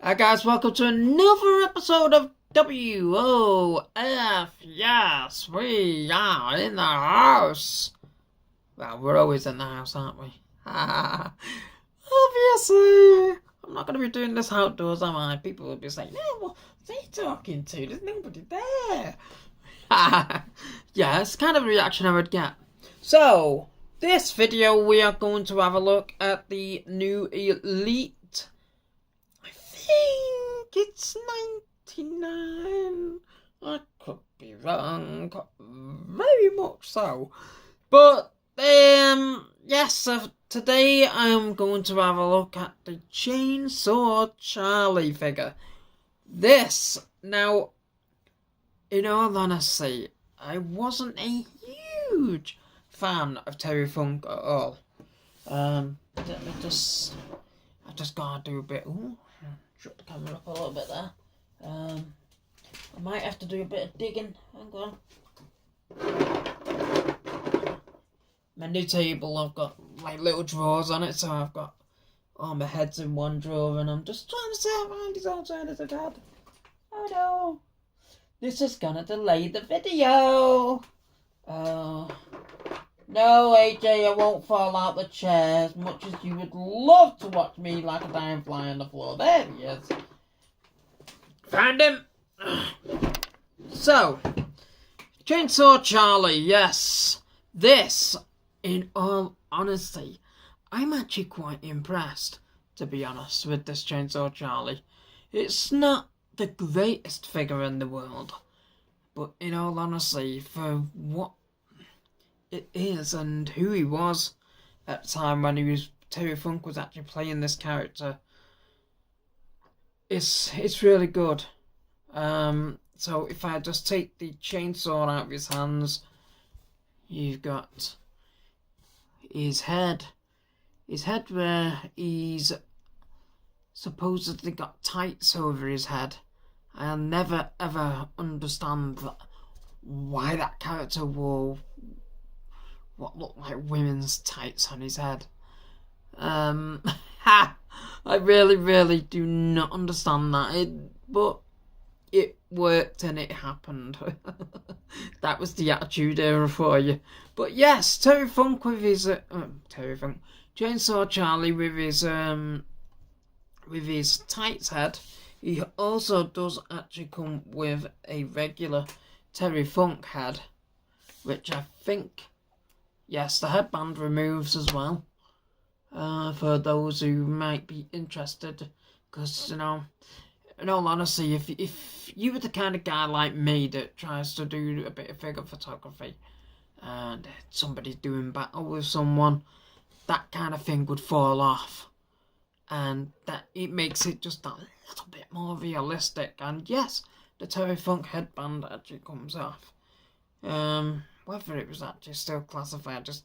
Hi guys, welcome to another episode of WOF. Yes, we are in the house. Well, we're always in the house, aren't we? Obviously. I'm not going to be doing this outdoors, am I? People will be saying, "Yeah, what's he talking to? There's nobody there." Yeah, it's kind of a reaction I would get. So, this video we are going to have a look at the new Elite. I think it's 99. I could be wrong, very much so. But yes, so today I am going to have a look at the Chainsaw Charlie figure. This, now, in all honesty, I wasn't a huge fan of Terry Funk at all. Let me just, I just gotta do a bit. Ooh, shut the camera up a little bit there. I might have to do a bit of digging. Hang on. My new table, I've got like little drawers on it, so I've got all my heads in one drawer, and I'm just trying to say around his alternative head. Oh no, this is gonna delay the video. No, AJ, I won't fall out the chair as much as you would love to watch me like a dying fly on the floor. There he is. Found him. So, Chainsaw Charlie, yes. This, in all honesty, I'm actually quite impressed, to be honest, with this Chainsaw Charlie. It's not the greatest figure in the world, but in all honesty, for what it is and who he was at the time when Terry Funk was actually playing this character, it's really good. So if I just take the chainsaw out of his hands, you've got his head where he's supposedly got tights over his head. I'll never ever understand why that character wore what looked like women's tights on his head. I really do not understand that. But it worked and it happened. That was the Attitude Era for you. But yes, Terry Funk with his Chainsaw Charlie with his tights head. He also does actually come with a regular Terry Funk head, which I think, yes, the headband removes as well. For those who might be interested, because in all honesty, if you were the kind of guy like me that tries to do a bit of figure photography, and somebody's doing battle with someone, that kind of thing would fall off, and that it makes it just a little bit more realistic. And yes, the Terry Funk headband actually comes off. Whether it was actually still classified as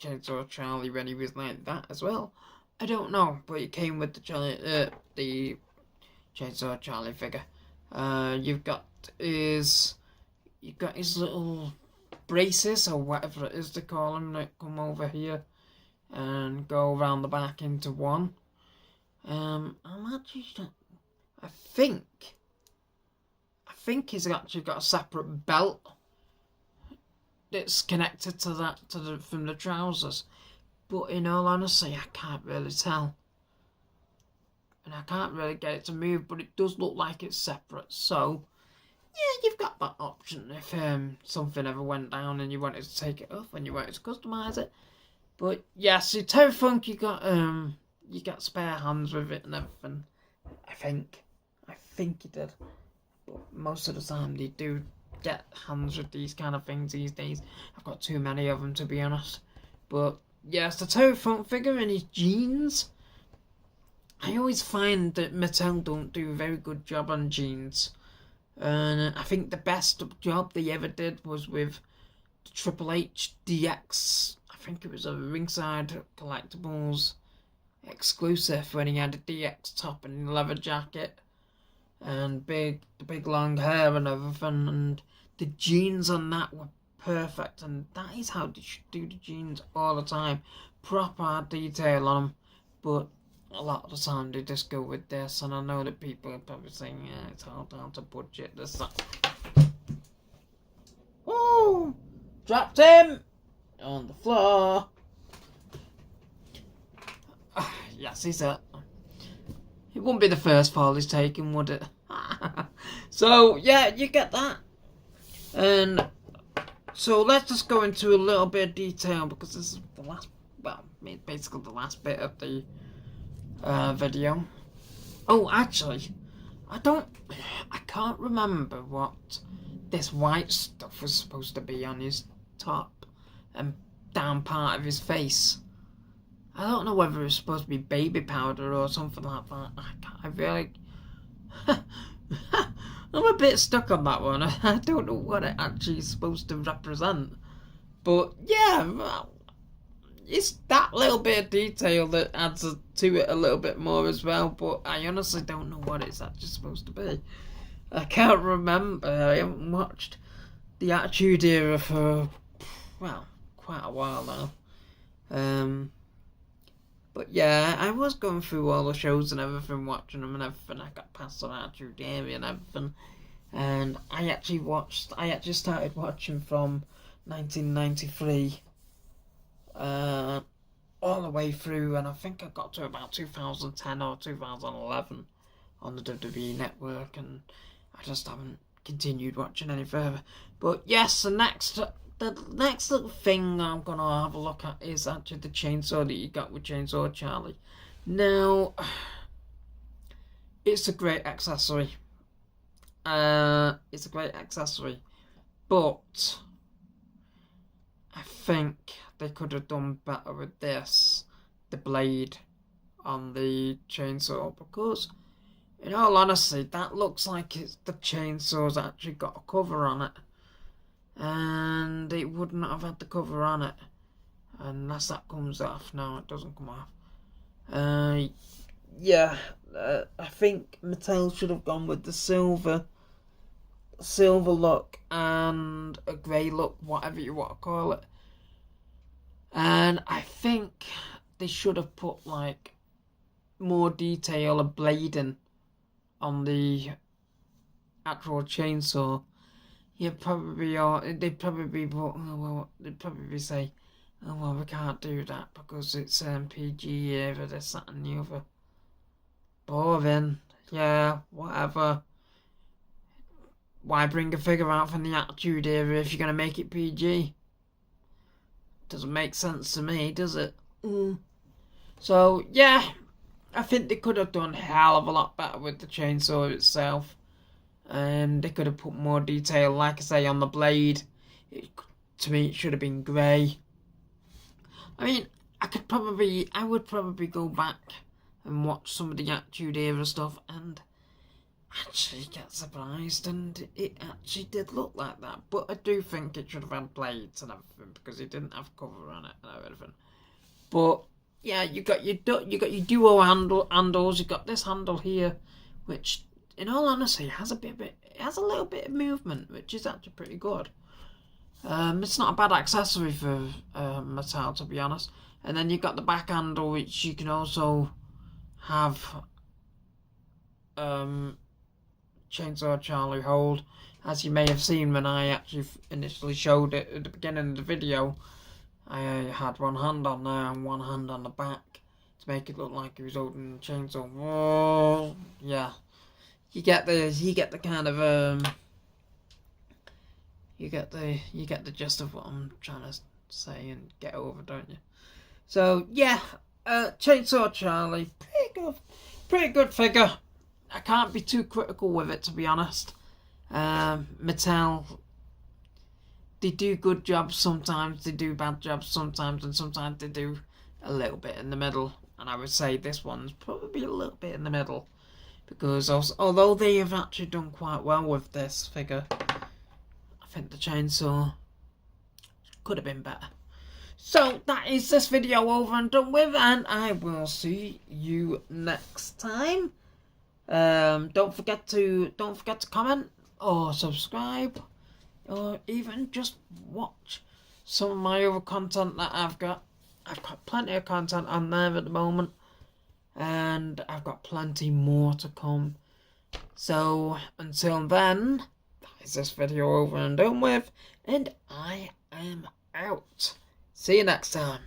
Chainsaw Charlie when he was like that as well, I don't know. But it came with the Chainsaw Charlie figure. You've got his little braces or whatever it is they call them that come over here and go around the back into one. I think he's actually got a separate belt that's connected to that from the trousers, but in all honesty, I can't really tell, and I can't really get it to move. But it does look like it's separate. So yeah, you've got that option if something ever went down and you wanted to take it off and you wanted to customize it. But yes, yeah, Terry Funk, you got spare hands with it and everything. I think he did, but most of the time they do get hands with these kind of things these days. I've got too many of them, to be honest. But yes, the Terry Funk figure and his jeans. I always find that Mattel don't do a very good job on jeans, and I think the best job they ever did was with the Triple H DX. I think it was a Ringside Collectibles exclusive when he had a DX top and a leather jacket and the big long hair and everything, and the jeans on that were perfect, and that is how they should do the jeans all the time. Proper detail on them. But a lot of the time they just go with this, and I know that people are probably saying, yeah, it's hard down to budget, this, that. Oh! Dropped him! On the floor. Yes, he's it. It wouldn't be the first fall he's taken, would it? So, yeah, you get that. And so let's just go into a little bit of detail, because this is the last, well, basically the last bit of the video. Oh, actually, I can't remember what this white stuff was supposed to be on his top and down part of his face. I don't know whether it was supposed to be baby powder or something like that. I really... I'm a bit stuck on that one. I don't know what it actually is supposed to represent. But yeah, well, it's that little bit of detail that adds to it a little bit more as well. But I honestly don't know what it's actually supposed to be. I can't remember. I haven't watched the Attitude Era for, well, quite a while now. But yeah, I was going through all the shows and everything, watching them and everything. I got past the Attitude Era and everything. And I actually started watching from 1993 all the way through, and I think I got to about 2010 or 2011 on the WWE network, and I just haven't continued watching any further. But yes, the next little thing I'm gonna have a look at is actually the chainsaw that you got with Chainsaw Charlie. Now, it's a great accessory. It's a great accessory, but I think they could have done better with this, the blade on the chainsaw, because in all honesty, that looks like the chainsaw's actually got a cover on it, and it wouldn't have had the cover on it unless that comes off. No, it doesn't come off. Yeah, I think Mattel should have gone with the silver look and a grey look, whatever you want to call it. And I think they should have put like more detail of blading on the actual chainsaw. They'd probably say, oh well, we can't do that because it's PG era, this, that and the other. Boring. Yeah, whatever. Why bring a figure out from the Attitude Era if you're going to make it PG? Doesn't make sense to me, does it? So, yeah, I think they could have done a hell of a lot better with the chainsaw itself. They could have put more detail, like I say, on the blade. To me, it should have been grey. I mean, I would probably go back and watch some of the Attitude Era stuff and actually get surprised, and it actually did look like that. But I do think it should have had blades and everything, because it didn't have cover on it and everything. But yeah, you got your duo handles. You got this handle here, which, in all honesty, has a little bit of movement, which is actually pretty good. It's not a bad accessory for Mattel, to be honest. And then you got the back handle, which you can also have Chainsaw Charlie hold. As you may have seen when I actually initially showed it at the beginning of the video, I had one hand on there and one hand on the back to make it look like he was holding the chainsaw. Whoa, yeah, you get the kind of you get the gist of what I'm trying to say and get over, don't you? So yeah, Chainsaw Charlie, pretty good figure. I can't be too critical with it, to be honest. Mattel, they do good jobs sometimes, they do bad jobs sometimes, and sometimes they do a little bit in the middle. And I would say this one's probably a little bit in the middle, because although they have actually done quite well with this figure, I think the chainsaw could have been better. So that is this video over and done with, and I will see you next time. Don't forget to comment or subscribe, or even just watch some of my other content that I've got. I've got plenty of content on there at the moment, and I've got plenty more to come. So until then, that is this video over and done with, and I am out. See you next time.